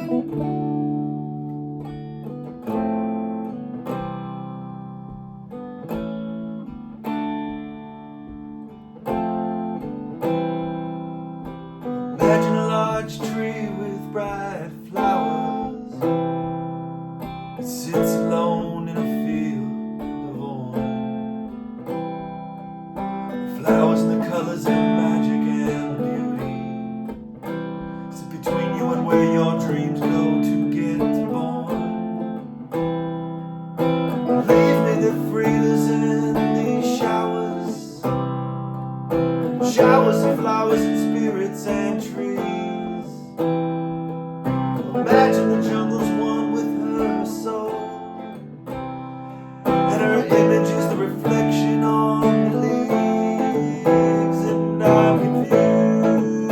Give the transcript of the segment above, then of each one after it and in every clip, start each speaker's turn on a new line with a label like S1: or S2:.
S1: Imagine a large tree with bright flowers. It sits alone in a field of orange. The flowers and the colors and magic and the beauty sit between you and where your dreams go to get born. Believe me, they're freezers in these showers. Showers of flowers and spirits and trees. Imagine the jungle's one with her soul, and her image is the reflection on the leaves. And I'm confused.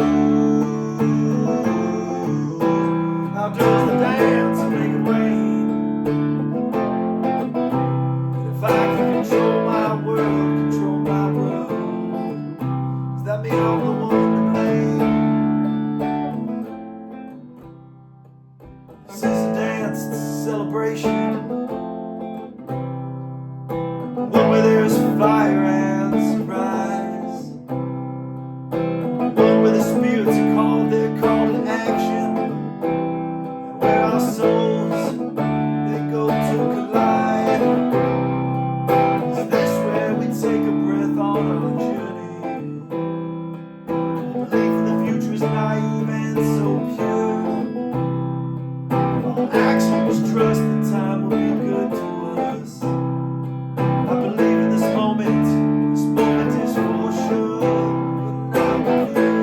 S1: How does the dance make it rain? And if I can control my world, does that mean I'm the one to blame? This is a dance, it's a celebration, one where there's fire and surprise, one where the spirits are called, they're called to action, and where our souls, they go to collide. Is this where we take a breath on our journey? Belief in the future is naive and so pure. All action was trust that time will be good to us. I believe in this moment is for sure. And I'm confused.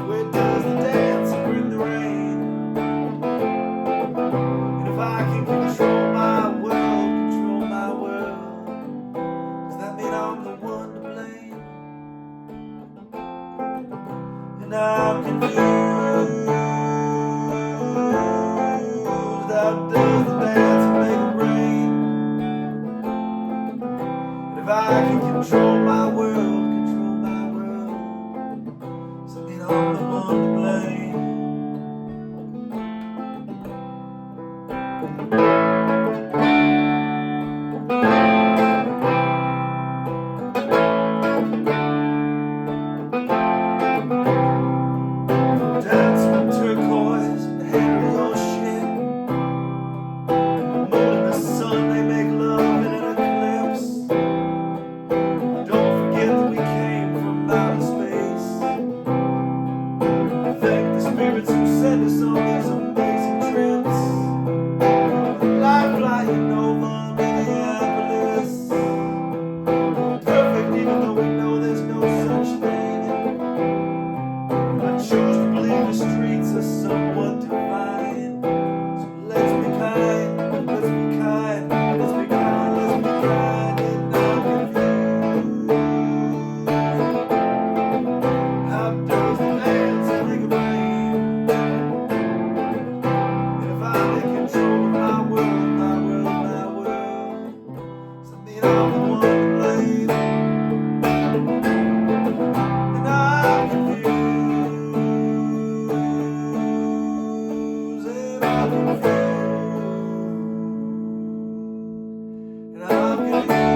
S1: Where does the dance bring the rain? And if I can control my world, does that mean I'm the one to blame? And I'm confused. How does the dance make it rain? And if I can control my world, does that mean I'm the one to blame? Dance with turquoise and the hair of your shit. The moon and the sun, they make love in an eclipse. Don't forget that we came from outer space. Thank the spirits who sent us on these amazing trips. Life flying over Minneapolis. Perfect even though we know there's no such thing. I choose to believe the streets are somewhat divine. So let's be kind, let's be kind, let's be kind, let's be kind. And I'm confused. How does the dance make it rain? And if I take control of my world, does that mean I'm the one to blame? And I'm confused. And I'm confused. And I'm confused.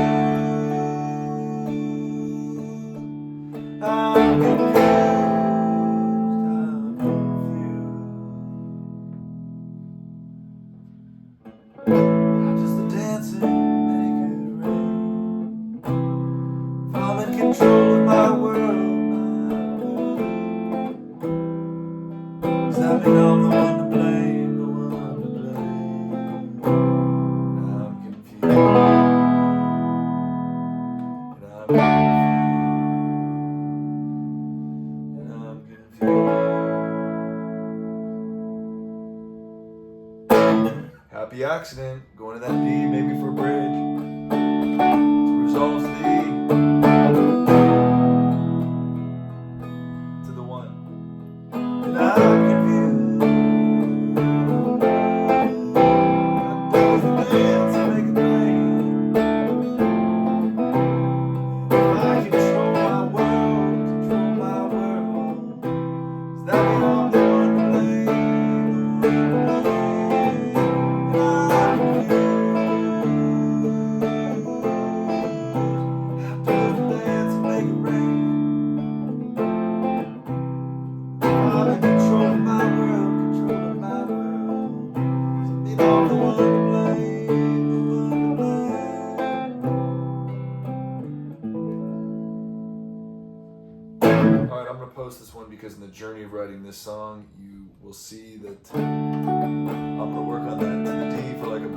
S1: I'm confused. How does the dancing make it rain? If I'm in control of my world, does that mean I'm the one to blame? The one to blame. And I'm confused. And I'm confused. Happy accident, going to that D, maybe for a bridge. Resolves the E to the one. And I'm confused. How does the dance make it rain? If I control my world, does that Alright, I'm gonna post this one because in the journey of writing this song, you will see that I'm gonna work on that D for like a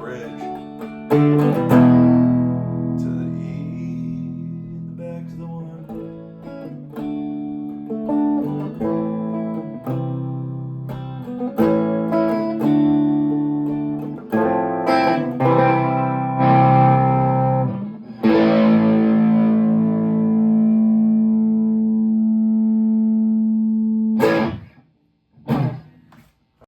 S1: bridge.